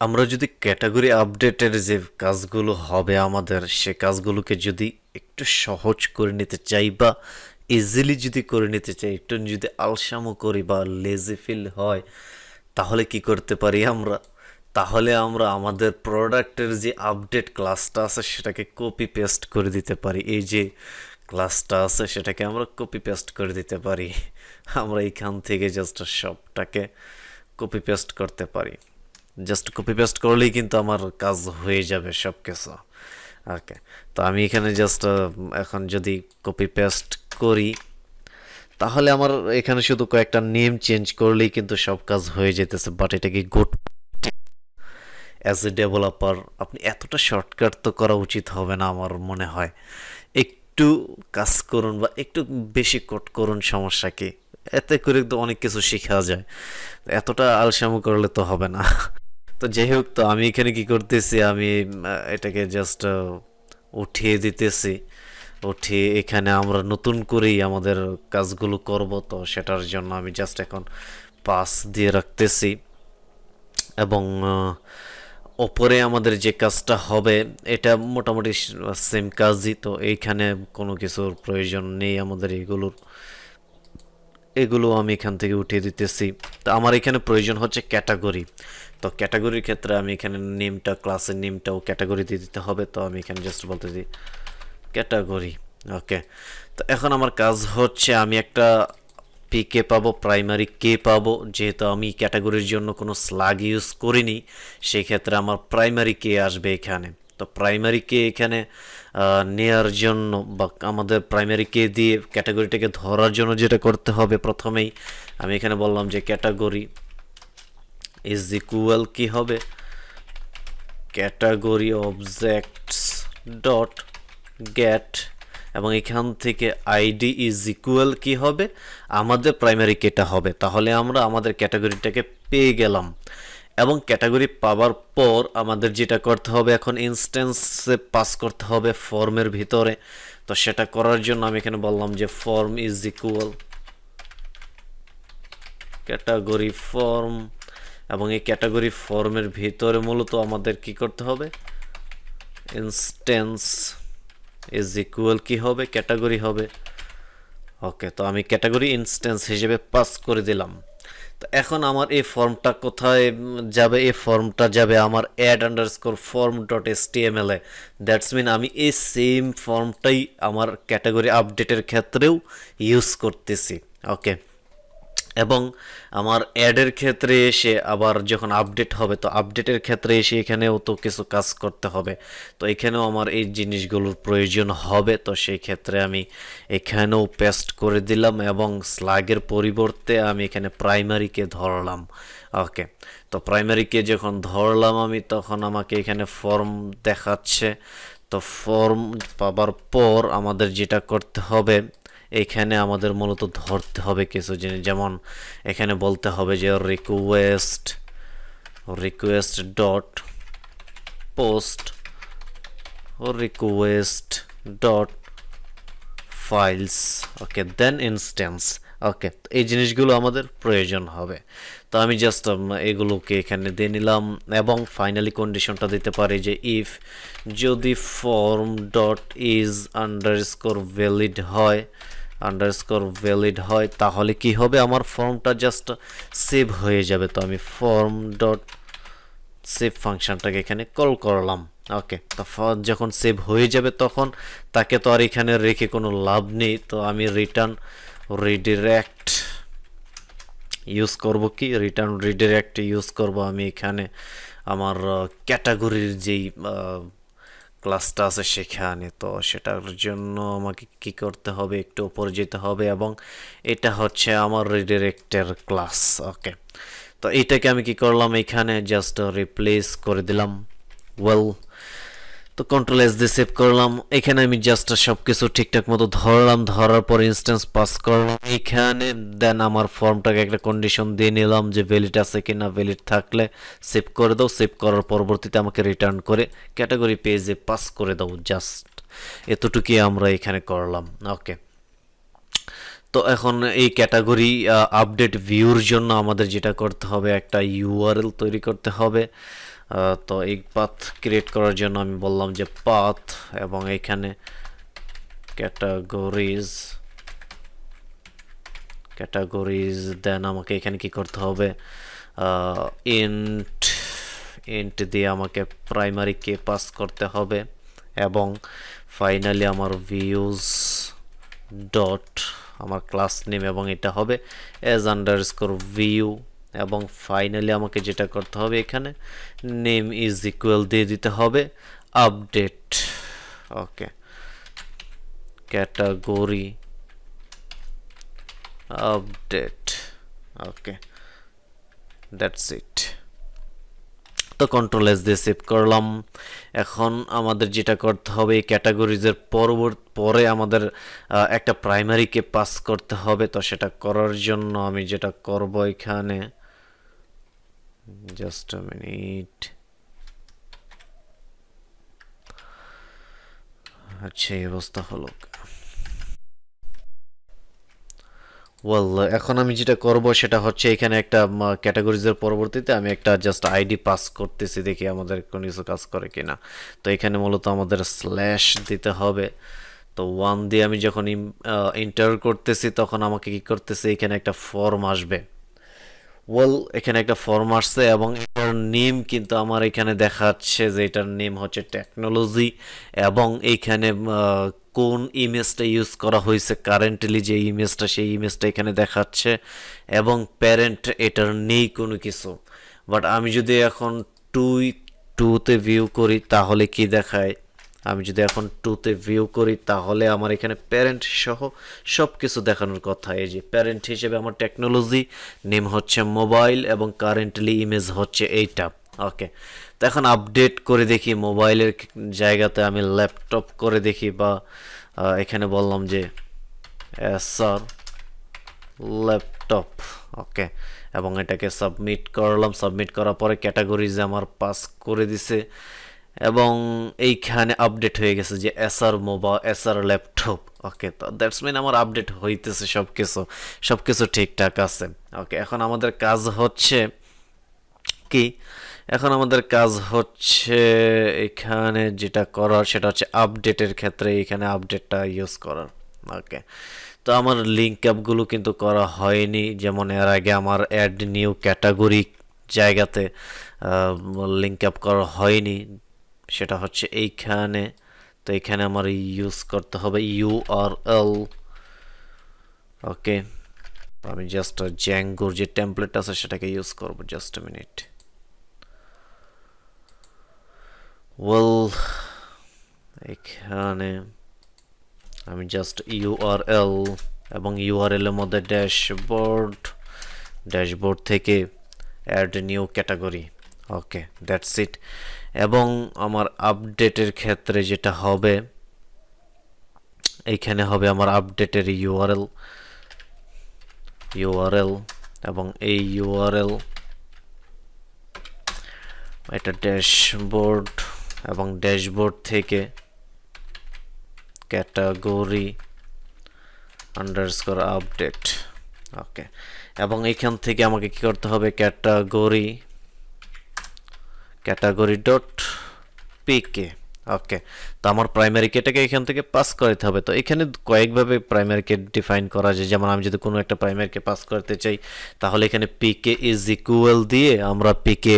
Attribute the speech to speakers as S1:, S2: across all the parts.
S1: আমরা যদি ক্যাটাগরি আপডেটের যে কাজগুলো হবে আমাদের সে কাজগুলোকে যদি একটু সহজ করে নিতে চাই বা ইজিলি যদি করে নিতে চাই, একটু যদি আলসামো করি বা লেজি ফিল হয়, তাহলে কি করতে পারি আমরা? তাহলে আমরা আমাদের প্রোডাক্টের যে আপডেট ক্লাসটা আছে সেটাকে কপি পেস্ট করে দিতে পারি। এই যে ক্লাসটা আছে সেটাকে আমরা কপি পেস্ট করে দিতে পারি। আমরা এখান থেকে জাস্ট সবটাকে কপি পেস্ট করতে পারি। জাস্ট কপি পেস্ট করলেই কিন্তু আমার কাজ হয়ে যাবে সব কিছু। ওকে, তো আমি এখানে জাস্ট এখন যদি কপি পেস্ট করি তাহলে আমার এখানে শুধু কয়েকটা নেম চেঞ্জ করলেই কিন্তু সব কাজ হয়ে যেতেছে। বাট এটা কি গুড? অ্যাজ এ ডেভেলপার আপনি এতটা শর্টকাট তো করা উচিত হবে না আমার মনে হয়। একটু কাজ করুন বা একটু বেশি কোড করুন, সমস্যা কি? এতে করে তো অনেক কিছু শেখা যায়। এতটা আলসামো করলে তো হবে না। তো যাই হোক, তো আমি এখানে কি করতেছি, আমি এটাকে জাস্ট উঠিয়ে দিতেছি। উঠিয়ে এখানে আমরা নতুন করেই আমাদের কাজগুলো করব, তো সেটার জন্য আমি জাস্ট এখন পাস দিয়ে রাখতেছি। এবং ওপরে আমাদের যে কাজটা হবে এটা মোটামুটি সেম কাজই, তো এইখানে কোনো কিছুর প্রয়োজন নেই আমাদের এগুলো আমি এখান থেকে উঠিয়ে দিতেছি। তো আমার এখানে প্রয়োজন হচ্ছে ক্যাটাগরি। তো ক্যাটাগরির ক্ষেত্রে আমি এখানে নেমটা, ক্লাসের নেমটাও ক্যাটাগরি দিয়ে দিতে হবে। তো আমি এখানে জাস্ট বলতে দিই ক্যাটাগরি। ওকে, তো এখন আমার কাজ হচ্ছে আমি একটা পিকে পাবো, প্রাইমারি কে পাবো। যেহেতু আমি ক্যাটাগরির জন্য কোনো স্লাগ ইউজ করিনি, সেই ক্ষেত্রে আমার প্রাইমারি কে আসবে এখানে। তো প্রাইমারি কে এখানে নেয়ার জন্য বা আমাদের প্রাইমারি কে দিয়ে ক্যাটাগরিটাকে ধরার জন্য যেটা করতে হবে, প্রথমেই আমি এখানে বললাম যে ক্যাটাগরি ইজ ইকুয়াল কি হবে, ক্যাটাগরি অবজেক্টস ডট গেট, এবং এখান থেকে আইডি ইজ ইকুয়াল কি হবে, আমাদের প্রাইমারি কেটা হবে। তাহলে আমরা আমাদের ক্যাটাগরিটাকে পেয়ে গেলাম। এবং ক্যাটাগরি পাওয়ার পর আমাদের যেটা করতে হবে, এখন ইনস্ট্যান্সে পাস করতে হবে ফর্মের ভিতরে। তো সেটা করার জন্য আমি এখানে বললাম যে form is equal category form, এবং এই ক্যাটাগরি ফর্মের ভিতরে মূলত আমাদের কি করতে হবে, ইনস্ট্যান্স ইজ ইকুয়াল কি হবে, ক্যাটাগরি হবে। ওকে, তো আমি ক্যাটাগরি ইনস্ট্যান্স হিসেবে পাস করে দিলাম। তো এখন আমার এই ফর্মটা কোথায় যাবে? এই ফর্মটা যাবে আমার add underscore form dot HTML এ। দ্যাটস মিন আমি এই সেম ফর্মটাই আমার ক্যাটাগরি আপডেটের ক্ষেত্রেও ইউজ করতেছি। ওকে, এবং আমার অ্যাডের ক্ষেত্রে এসে আবার যখন আপডেট হবে, তো আপডেটের ক্ষেত্রে এসে এখানেও তো কিছু কাজ করতে হবে। তো এখানেও আমার এই জিনিসগুলোর প্রয়োজন হবে। তো সেই ক্ষেত্রে আমি এখানেও পেস্ট করে দিলাম এবং স্লাগের পরিবর্তে আমি এখানে প্রাইমারিকে ধরলাম। ওকে, তো প্রাইমারিকে যখন ধরলাম আমি, তখন আমাকে এখানে ফর্ম দেখাচ্ছে। তো ফর্ম পাবার পর আমাদের যেটা করতে হবে, এখানে আমাদের মূলত ধরতে হবে কিছু জিনিস। যেমন এখানে বলতে হবে যে request dot post request dot files, okay, then instance. Okay, এই জিনিসগুলো আমাদের প্রয়োজন হবে। তো আমি জাস্ট এগুলোকে এখানে দিয়ে নিলাম এবং ফাইনালি কন্ডিশনটা দিতে পারি যে ইফ যদি form dot is underscore valid হয় তাহলে কি হবে, আমার ফর্মটা জাস্ট সেভ হয়ে যাবে। তো আমি ফর্ম ডট সেভ ফাংশনটাকে এখানে কল করলাম। ওকে, তো যখন সেভ হয়ে যাবে তখন তাকে তো আর এখানে রেখে কোনো লাভ নেই। তো আমি রিটার্ন রিডিরেক্ট ইউজ করব। কি রিটার্ন রিডিরেক্ট ইউজ করব আমি এখানে আমার ক্যাটাগরির যেই ক্লাসটা আছে সেখানে। তো সেটার জন্য আমাকে কি করতে হবে, একটু উপরে যেতে হবে এবং এটা হচ্ছে আমার রিডিরেক্টের ক্লাস। ওকে, তো এইটাকে আমি কি করলাম, এখানে জাস্ট রিপ্লেস করে দিলাম। ওয়েল, তো কন্ট্রোল এস দিয়ে সেভ করলাম। এখানে আমি জাস্ট সব কিছু ঠিকঠাক মতো ধরলাম, ধরার পর ইনস্ট্যান্স পাস করলাম এখানে। দেন আমার ফর্মটাকে একটা কন্ডিশন দিয়ে নিলাম যে ভ্যালিড আছে কিনা, ভ্যালিড থাকলে সেভ করে দাও। সেভ করার পরবর্তীতে আমাকে রিটার্ন করে ক্যাটাগরি পেজে পাস করে দাও। জাস্ট এতটুকুই আমরা এখানে করলাম। ওকে, তো এখন এই ক্যাটাগরি আপডেট ভিউর জন্য আমাদের যেটা করতে হবে, একটা ইউআরএল তৈরি করতে হবে। তো এই পাথ ক্রিয়েট করার জন্য আমি বললাম যে পাথ, এবং এখানে ক্যাটাগরিজ দেন আমাকে এখানে কি করতে হবে, ইন্ট ইন্ট দিয়ে আমাকে প্রাইমারি কে পাস করতে হবে, এবং ফাইনালি আমার ভিউজ ডট আমার ক্লাস নেম, এবং এটা হবে এজ আন্ডারস্কোর ভিউ, এবং ফাইনালি আমাকে যেটা করতে হবে এখানে নেম ইজ ইকুয়াল দিয়ে দিতে হবে update. Okay, category update. Okay, that's ইট। তো কন্ট্রোল এস দিয়ে সেভ করলাম। এখন আমাদের যেটা করতে হবে, এই ক্যাটাগরিজের পরে আমাদের একটা প্রাইমারিকে পাস করতে হবে। তো সেটা করার জন্য আমি যেটা করব এখানে, জাস্ট আ মিনিট, আচ্ছা এই অবস্থা হলো। ওয়েল, এখন আমি যেটা করব সেটা হচ্ছে এখানে একটা ক্যাটাগরিজের পরবর্তীতে আমি একটা জাস্ট আইডি পাস করতেছি, দেখি আমাদের কোনো কিছু কাজ করে কিনা। তো এখানে মূলত আমাদের স্ল্যাশ দিতে হবে। তো 1 দিয়ে আমি যখন এন্টার করতেছি তখন আমাকে কি করতেছে, এখানে একটা ফর্ম আসবে। ওয়েল, এখানে একটা ফর্ম আসছে এবং এটার নেম কিন্তু আমার এখানে দেখাচ্ছে যে এটার নেম হচ্ছে টেকনোলজি, এবং এইখানে কোন ইমেজটা ইউজ করা হয়েছে, কারেন্টলি যে ইমেজটা সেই ইমেজটা এখানে দেখাচ্ছে, এবং প্যারেন্ট এটার নেই কোনো কিছু। বাট আমি যদি এখন টু টুতে ভিউ করি তাহলে কি দেখায়, আমি যদি এখন টুতে ভিউ করি তাহলে আমার এখানে প্যারেন্ট সহ সব কিছু দেখানোর কথা। এই যে প্যারেন্ট হিসেবে আমার টেকনোলজি, নেম হচ্ছে মোবাইল, এবং কারেন্টলি ইমেজ হচ্ছে এইটা। ওকে, তো এখন আপডেট করে দেখি, মোবাইলের জায়গাতে আমি ল্যাপটপ করে দেখি, বা এখানে বললাম যে স্যার ল্যাপটপ। ওকে, এবং এটাকে সাবমিট করলাম। সাবমিট করার পরে ক্যাটাগরিজে আমার পাস করে দিছে, এবং এইখানে আপডেট হয়ে গেছে যে এসআর মোবাইল, এসআর ল্যাপটপ। ওকে, তো দ্যাটস মিন আমার আপডেট হইতেছে, সব কিছু ঠিকঠাক আছে। ওকে, এখন আমাদের কাজ হচ্ছে কি, এখন আমাদের কাজ হচ্ছে এখানে যেটা করার সেটা হচ্ছে আপডেটের ক্ষেত্রে এখানে আপডেটটা ইউজ করার। ওকে, তো আমার লিঙ্ক অ্যাপগুলো কিন্তু করা হয়নি, যেমন এর আগে আমার অ্যাড নিউ ক্যাটাগরি জায়গাতে লিঙ্ক আপ করা হয়নি, সেটা হচ্ছে এইখানে। তো এখানে আমার ইউজ করতে হবে ইউআরএল। ওকে, আমি জাস্ট জ্যাঙ্গোর যে টেমপ্লেট আছে সেটাকে ইউজ করব। Just a minute. ওয়েল, এখানে আমি জাস্ট ইউআরএল, এবং ইউআরএল এর মধ্যে ড্যাশবোর্ড থেকে add new category. Okay, that's it. এবং আমার আপডেটের ক্ষেত্রে যেটা হবে, এইখানে হবে আমার আপডেটের ইউআরএল, এবং এই ইউআরএল এটা ড্যাশবোর্ড, এবং ড্যাশবোর্ড থেকে ক্যাটাগরি আন্ডারস্কোর আপডেট। ওকে, এবং এইখান থেকে আমাকে কি করতে হবে, ক্যাটাগরি ডট পিকে। ওকে, তো আমার প্রাইমারি কেটাকে এখান থেকে পাস করতে হবে। তো এখানে কয়েকভাবে প্রাইমারি কে ডিফাইন করা যায়, যেমন আমি যদি কোনো একটা প্রাইমারি কে পাস করতে চাই তাহলে এখানে পিকে ইজ ইকুয়াল দিয়ে আমরা পিকে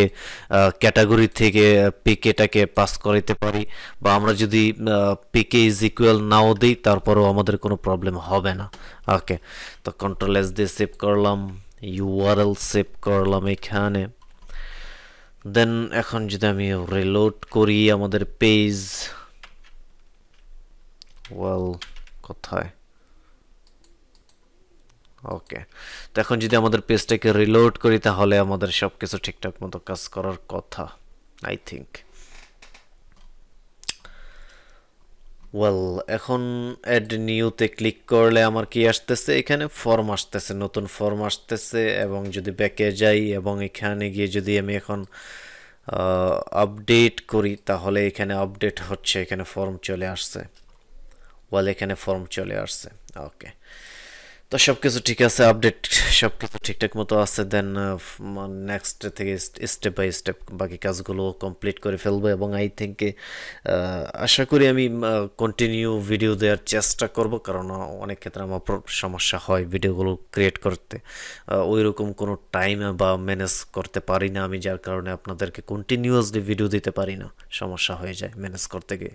S1: ক্যাটাগরি থেকে পিকেটাকে পাস করতে পারি, বা আমরা যদি পিকে ইজ ইকুয়াল নাও দিই তারপরেও আমাদের কোনো প্রবলেম হবে না। ওকে, তো কন্ট্রোল এস দিয়ে সেভ করলাম, ইউআরএল সেভ করলাম এখানে। দেন এখন যদি আমি রিলোড করি আমাদের পেজ, ওয়েল কোথায়, ওকে, তো এখন যদি আমাদের পেজটাকে রিলোড করি তাহলে আমাদের সব কিছু ঠিকঠাক মতো কাজ করার কথা, আই থিঙ্ক। ওয়েল, এখন অ্যাড নিউতে ক্লিক করলে আমার কি আসতেছে, এখানে ফর্ম আসতেছে, নতুন ফর্ম আসতেছে। এবং যদি ব্যাকে যাই এবং এখানে গিয়ে যদি আমি এখন আপডেট করি তাহলে এখানে আপডেট হচ্ছে, এখানে ফর্ম চলে আসছে। ওয়েল, এখানে ফর্ম চলে আসছে। ওকে, তো সব কিছু ঠিক আছে, আপডেট সব কিছু ঠিকঠাক মতো আছে। দেন নেক্সট থেকে স্টেপ বাই স্টেপ বাকি কাজগুলো কমপ্লিট করে ফেলবো, এবং আই থিঙ্ক আশা করি আমি কন্টিনিউ ভিডিও দেওয়ার চেষ্টা করব, কারণ অনেক ক্ষেত্রে আমার সমস্যা হয় ভিডিওগুলো ক্রিয়েট করতে। ওই রকম কোনো টাইম বা ম্যানেজ করতে পারি না আমি, যার কারণে আপনাদেরকে কন্টিনিউয়াসলি ভিডিও দিতে পারি না, সমস্যা হয়ে যায় ম্যানেজ করতে গিয়ে।